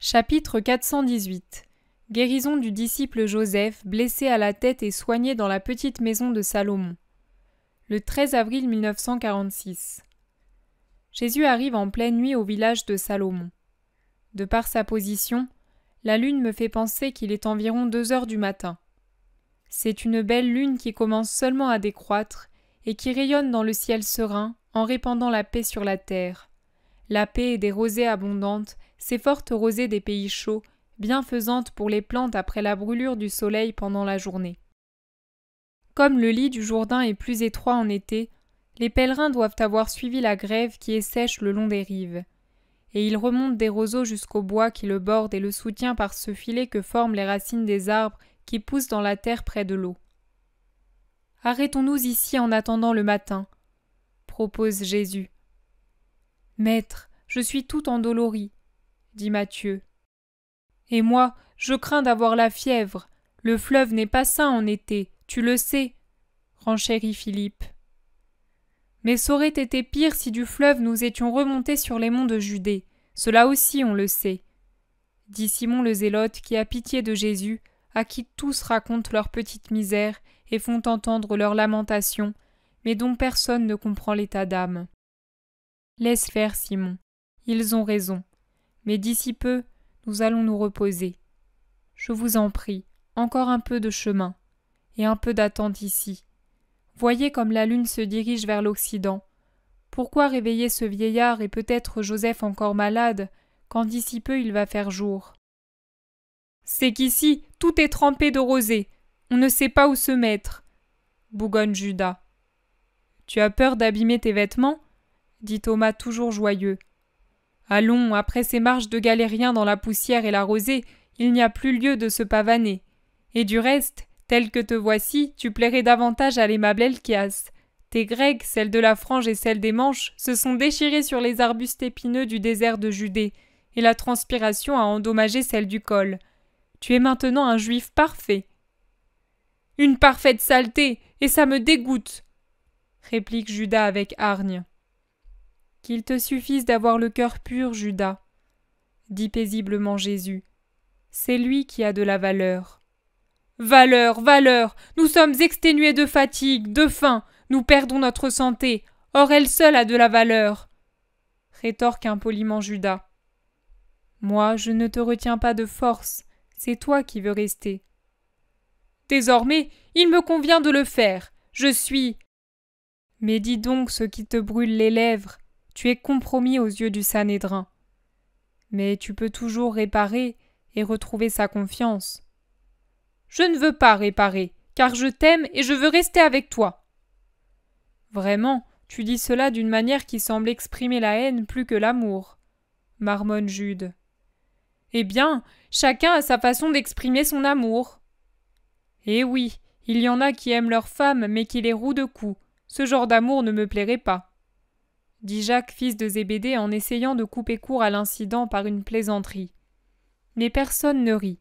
Chapitre 418 Guérison du disciple Joseph, blessé à la tête et soigné dans la petite maison de Salomon. Le 13 avril 1946. Jésus arrive en pleine nuit au village de Salomon. De par sa position, la lune me fait penser qu'il est environ 2 heures du matin. C'est une belle lune qui commence seulement à décroître et qui rayonne dans le ciel serein en répandant la paix sur la terre. La paix et des rosées abondantes, ces fortes rosées des pays chauds, bienfaisantes pour les plantes après la brûlure du soleil pendant la journée. Comme le lit du Jourdain est plus étroit en été, les pèlerins doivent avoir suivi la grève qui est sèche le long des rives. Et ils remontent des roseaux jusqu'au bois qui le borde et le soutient par ce filet que forment les racines des arbres qui poussent dans la terre près de l'eau. « Arrêtons-nous ici en attendant le matin », propose Jésus. « Maître, je suis tout endolori, » dit Matthieu. « Et moi, je crains d'avoir la fièvre. Le fleuve n'est pas sain en été, tu le sais, » renchérit Philippe. « Mais ça aurait été pire si du fleuve nous étions remontés sur les monts de Judée. Cela aussi on le sait, » dit Simon le Zélote qui a pitié de Jésus, à qui tous racontent leur petite misère et font entendre leurs lamentations, mais dont personne ne comprend l'état d'âme. Laisse faire, Simon. Ils ont raison. Mais d'ici peu, nous allons nous reposer. Je vous en prie, encore un peu de chemin, et un peu d'attente ici. Voyez comme la lune se dirige vers l'Occident. Pourquoi réveiller ce vieillard et peut-être Joseph encore malade, quand d'ici peu il va faire jour? C'est qu'ici, tout est trempé de rosée. On ne sait pas où se mettre, bougonne Judas. Tu as peur d'abîmer tes vêtements? Dit Thomas toujours joyeux. Allons, après ces marches de galériens dans la poussière et la rosée, il n'y a plus lieu de se pavaner. Et du reste, tel que te voici, tu plairais davantage à l'aimable Helkias. Tes grecs, celles de la frange et celles des manches, se sont déchirées sur les arbustes épineux du désert de Judée, et la transpiration a endommagé celle du col. Tu es maintenant un juif parfait. Une parfaite saleté, et ça me dégoûte, réplique Judas avec hargne. Qu'il te suffise d'avoir le cœur pur, Judas, dit paisiblement Jésus. C'est lui qui a de la valeur. Valeur, valeur, nous sommes exténués de fatigue, de faim, nous perdons notre santé, or elle seule a de la valeur, rétorque impoliment Judas. Moi, je ne te retiens pas de force, c'est toi qui veux rester. Désormais, il me convient de le faire, je suis... Mais dis donc ce qui te brûle les lèvres, tu es compromis aux yeux du Sanhédrin. Mais tu peux toujours réparer et retrouver sa confiance. Je ne veux pas réparer, car je t'aime et je veux rester avec toi. Vraiment, tu dis cela d'une manière qui semble exprimer la haine plus que l'amour, marmonne Jude. Eh bien, chacun a sa façon d'exprimer son amour. Eh oui, il y en a qui aiment leurs femmes mais qui les rouent de coups. Ce genre d'amour ne me plairait pas, dit Jacques, fils de Zébédée, en essayant de couper court à l'incident par une plaisanterie. Mais personne ne rit.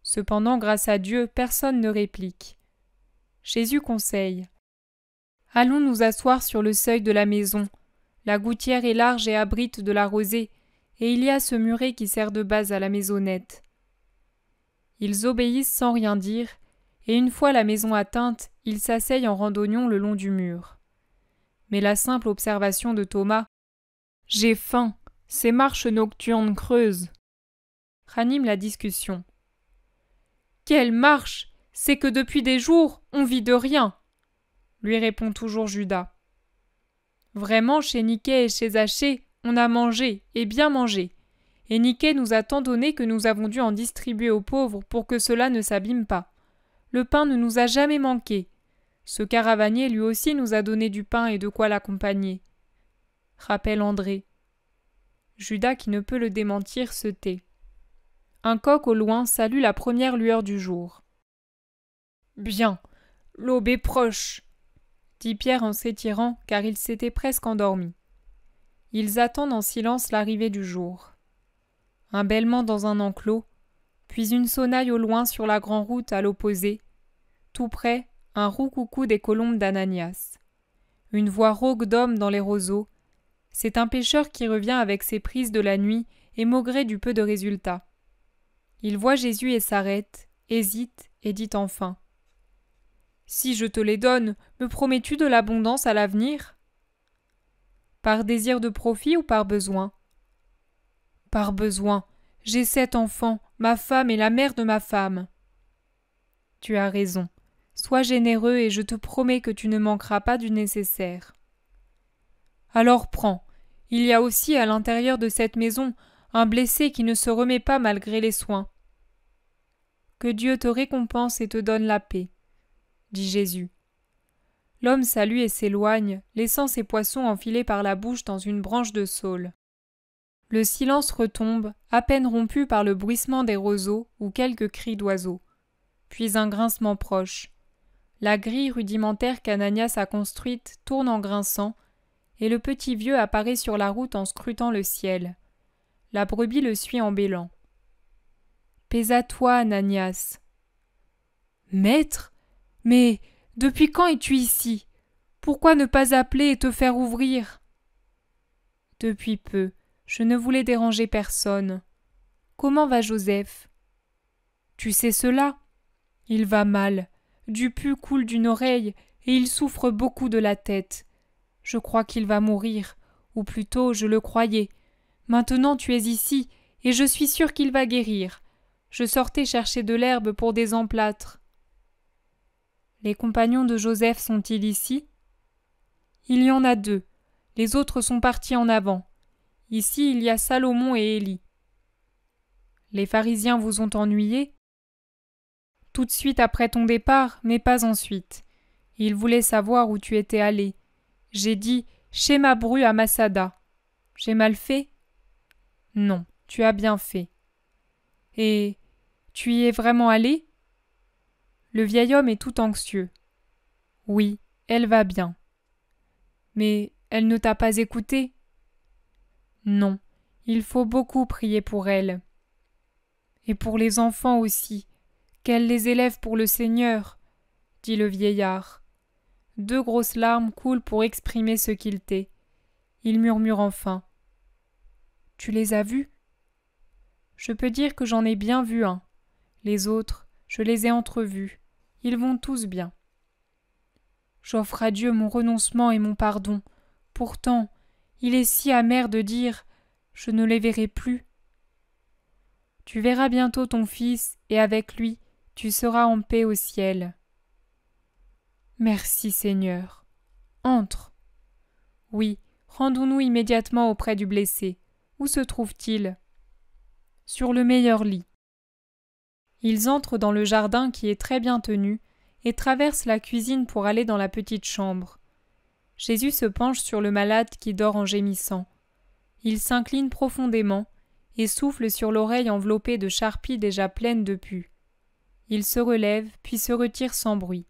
Cependant, grâce à Dieu, personne ne réplique. Jésus conseille. Allons nous asseoir sur le seuil de la maison. La gouttière est large et abrite de la rosée, et il y a ce muret qui sert de base à la maisonnette. Ils obéissent sans rien dire, et une fois la maison atteinte, ils s'asseyent en randonnion le long du mur. Mais la simple observation de Thomas « J'ai faim, ces marches nocturnes creuses » ranime la discussion. « Quelle marche! C'est que depuis des jours, on vit de rien » lui répond toujours Judas. Vraiment, chez Niquet et chez Zachée, on a mangé, et bien mangé. Et Niquet nous a tant donné que nous avons dû en distribuer aux pauvres pour que cela ne s'abîme pas. Le pain ne nous a jamais manqué. Ce caravanier lui aussi nous a donné du pain et de quoi l'accompagner. Rappelle André. Judas, qui ne peut le démentir, se tait. Un coq au loin salue la première lueur du jour. Bien, l'aube est proche, dit Pierre en s'étirant, car il s'était presque endormi. Ils attendent en silence l'arrivée du jour. Un bêlement dans un enclos, puis une sonnaille au loin sur la grande route à l'opposé. Tout près, un roucoucou des colombes d'Ananias. Une voix rauque d'homme dans les roseaux. C'est un pêcheur qui revient avec ses prises de la nuit et maugréent du peu de résultats. Il voit Jésus et s'arrête, hésite et dit enfin : « Si je te les donne, me promets-tu de l'abondance à l'avenir ? » Par désir de profit ou par besoin ? Par besoin. J'ai 7 enfants, ma femme et la mère de ma femme. Tu as raison. Sois généreux et je te promets que tu ne manqueras pas du nécessaire. Alors prends. Il y a aussi à l'intérieur de cette maison un blessé qui ne se remet pas malgré les soins. Que Dieu te récompense et te donne la paix, dit Jésus. L'homme salue et s'éloigne, laissant ses poissons enfilés par la bouche dans une branche de saule. Le silence retombe, à peine rompu par le bruissement des roseaux ou quelques cris d'oiseaux. Puis un grincement proche. La grille rudimentaire qu'Ananias a construite tourne en grinçant, et le petit vieux apparaît sur la route en scrutant le ciel. La brebis le suit en bêlant. « Paix à toi, Ananias. »« Maître, mais depuis quand es-tu ici ? Pourquoi ne pas appeler et te faire ouvrir ?»« Depuis peu. Je ne voulais déranger personne. Comment va Joseph ? » ?»« Tu sais cela ? Il va mal. Du pus coule d'une oreille et il souffre beaucoup de la tête. Je crois qu'il va mourir, ou plutôt je le croyais. Maintenant tu es ici et je suis sûre qu'il va guérir. Je sortais chercher de l'herbe pour des emplâtres. » « Les compagnons de Joseph sont-ils ici ? » ?»« Il y en a 2. Les autres sont partis en avant. Ici il y a Salomon et Élie. »« Les pharisiens vous ont ennuyé ? » ?»« Tout de suite après ton départ, mais pas ensuite. Ils voulaient savoir où tu étais allé. J'ai dit « chez ma bru à Massada ». J'ai mal fait ? Non, tu as bien fait. Et tu y es vraiment allé ? Le vieil homme est tout anxieux. Oui, elle va bien. Mais elle ne t'a pas écouté ? Non, il faut beaucoup prier pour elle. Et pour les enfants aussi, qu'elle les élève pour le Seigneur, dit le vieillard. 2 grosses larmes coulent pour exprimer ce qu'il tait. Il murmure enfin. Tu les as vus ? Je peux dire que j'en ai bien vu un. Les autres, je les ai entrevus. Ils vont tous bien. J'offre à Dieu mon renoncement et mon pardon. Pourtant, il est si amer de dire « je ne les verrai plus ». Tu verras bientôt ton fils, et avec lui, tu seras en paix au ciel. Merci Seigneur. Entre. Oui, rendons-nous immédiatement auprès du blessé. Où se trouve-t-il ? Sur le meilleur lit. Ils entrent dans le jardin qui est très bien tenu et traversent la cuisine pour aller dans la petite chambre. Jésus se penche sur le malade qui dort en gémissant. Il s'incline profondément et souffle sur l'oreille enveloppée de charpie déjà pleine de pus. Il se relève puis se retire sans bruit.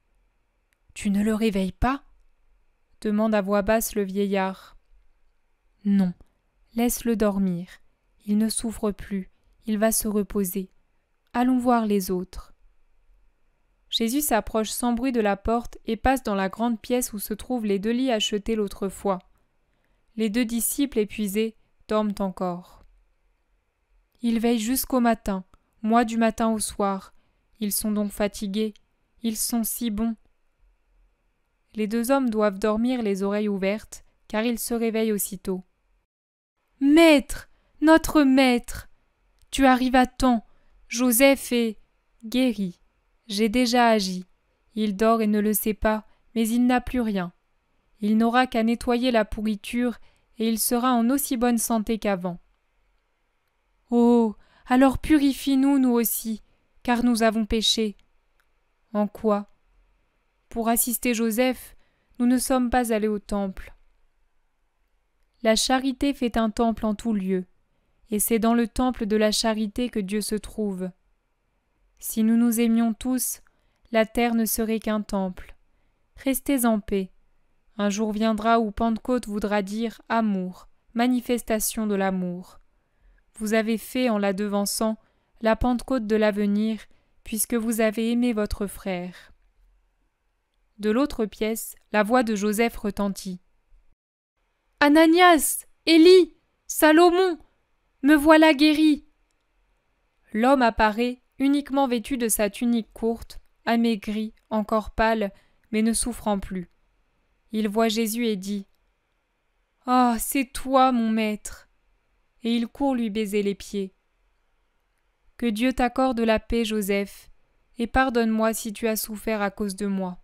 « Tu ne le réveilles pas ?» demande à voix basse le vieillard. « Non, laisse-le dormir. Il ne souffre plus, il va se reposer. Allons voir les autres. » Jésus s'approche sans bruit de la porte et passe dans la grande pièce où se trouvent les 2 lits achetés l'autre fois. Les 2 disciples épuisés dorment encore. Ils veillent jusqu'au matin, moi du matin au soir. Ils sont donc fatigués. Ils sont si bons. Les 2 hommes doivent dormir les oreilles ouvertes, car ils se réveillent aussitôt. « Maître, notre maître, tu arrives à temps. Joseph est guéri. J'ai déjà agi. Il dort et ne le sait pas, mais il n'a plus rien. Il n'aura qu'à nettoyer la pourriture et il sera en aussi bonne santé qu'avant. Oh, alors purifie-nous, nous aussi, car nous avons péché. En quoi ? Pour assister Joseph, nous ne sommes pas allés au temple. La charité fait un temple en tout lieu, et c'est dans le temple de la charité que Dieu se trouve. Si nous nous aimions tous, la terre ne serait qu'un temple. Restez en paix. Un jour viendra où Pentecôte voudra dire amour, manifestation de l'amour. Vous avez fait, en la devançant, la Pentecôte de l'avenir, puisque vous avez aimé votre frère. De l'autre pièce, la voix de Joseph retentit. « Ananias, Élie, Salomon, Me voilà guéri !» L'homme apparaît, uniquement vêtu de sa tunique courte, amaigri, encore pâle, mais ne souffrant plus. Il voit Jésus et dit « Ah, c'est toi, mon maître !» Et il court lui baiser les pieds. « Que Dieu t'accorde la paix, Joseph, et pardonne-moi si tu as souffert à cause de moi.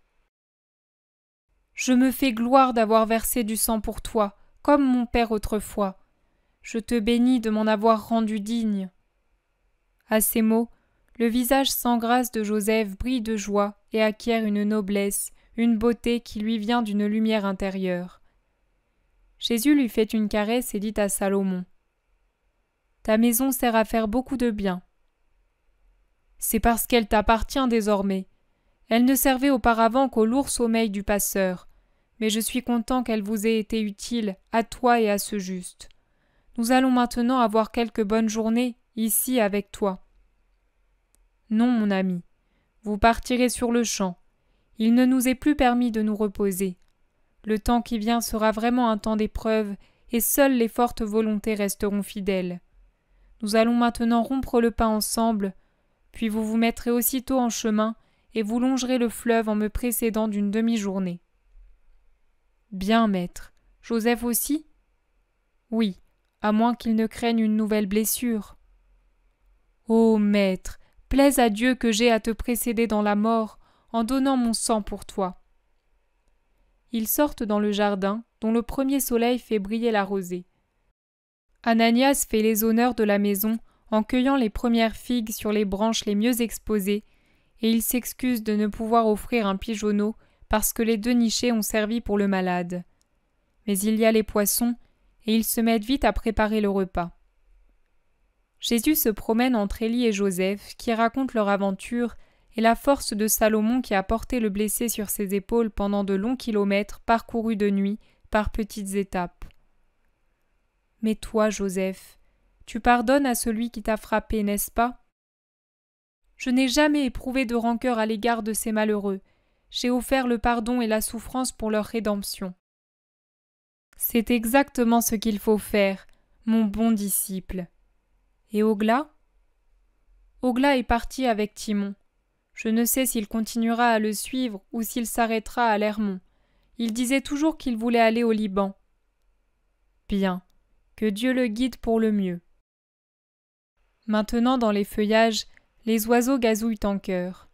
Je me fais gloire d'avoir versé du sang pour toi, comme mon père autrefois. Je te bénis de m'en avoir rendu digne. » À ces mots, le visage sans grâce de Joseph brille de joie et acquiert une noblesse, une beauté qui lui vient d'une lumière intérieure. Jésus lui fait une caresse et dit à Salomon « Ta maison sert à faire beaucoup de bien. C'est parce qu'elle t'appartient désormais. Elle ne servait auparavant qu'au lourd sommeil du passeur, mais je suis content qu'elle vous ait été utile, à toi et à ce juste. Nous allons maintenant avoir quelques bonnes journées, ici avec toi. » Non, mon ami, vous partirez sur le champ. Il ne nous est plus permis de nous reposer. Le temps qui vient sera vraiment un temps d'épreuve, et seules les fortes volontés resteront fidèles. Nous allons maintenant rompre le pain ensemble, puis vous vous mettrez aussitôt en chemin, et vous longerez le fleuve en me précédant d'une demi-journée. Bien, maître. Joseph aussi? Oui, à moins qu'il ne craigne une nouvelle blessure. Ô maître, plaise à Dieu que j'aie à te précéder dans la mort, en donnant mon sang pour toi. Ils sortent dans le jardin, dont le premier soleil fait briller la rosée. Ananias fait les honneurs de la maison en cueillant les premières figues sur les branches les mieux exposées, et il s'excuse de ne pouvoir offrir un pigeonneau parce que les 2 nichets ont servi pour le malade. Mais il y a les poissons, et ils se mettent vite à préparer le repas. Jésus se promène entre Élie et Joseph, qui racontent leur aventure, et la force de Salomon qui a porté le blessé sur ses épaules pendant de longs kilomètres parcourus de nuit, par petites étapes. Mais toi, Joseph, tu pardonnes à celui qui t'a frappé, n'est-ce pas? Je n'ai jamais éprouvé de rancœur à l'égard de ces malheureux. J'ai offert le pardon et la souffrance pour leur rédemption. C'est exactement ce qu'il faut faire, mon bon disciple. Et Ogla? Ogla est parti avec Timon. Je ne sais s'il continuera à le suivre ou s'il s'arrêtera à l'Hermon. Il disait toujours qu'il voulait aller au Liban. Bien, que Dieu le guide pour le mieux. Maintenant, dans les feuillages, les oiseaux gazouillent en chœur.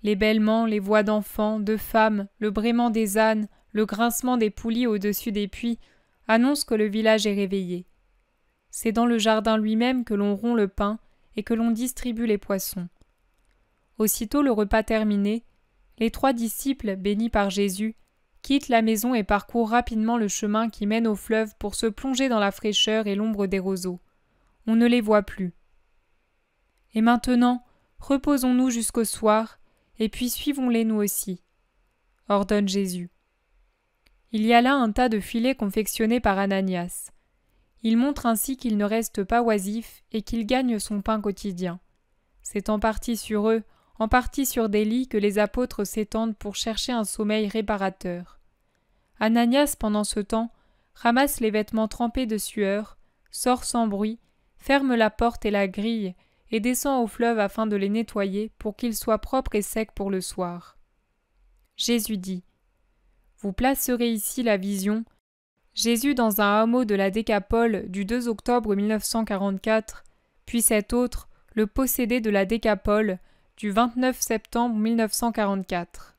Les bêlements, les voix d'enfants, de femmes, le braiement des ânes, le grincement des poulies au-dessus des puits annoncent que le village est réveillé. C'est dans le jardin lui-même que l'on rompt le pain et que l'on distribue les poissons. Aussitôt le repas terminé, les 3 disciples, bénis par Jésus, quittent la maison et parcourent rapidement le chemin qui mène au fleuve pour se plonger dans la fraîcheur et l'ombre des roseaux. On ne les voit plus. Et maintenant, reposons-nous jusqu'au soir, et puis suivons-les nous aussi, ordonne Jésus. Il y a là un tas de filets confectionnés par Ananias. Il montre ainsi qu'il ne reste pas oisif et qu'il gagne son pain quotidien. C'est en partie sur eux, en partie sur des lits que les apôtres s'étendent pour chercher un sommeil réparateur. Ananias, pendant ce temps, ramasse les vêtements trempés de sueur, sort sans bruit, ferme la porte et la grille, et descend au fleuve afin de les nettoyer pour qu'ils soient propres et secs pour le soir. Jésus dit « Vous placerez ici la vision. Jésus dans un hameau de la Décapole du 2 octobre 1944, puis cet autre, le possédé de la Décapole, du 29 septembre 1944.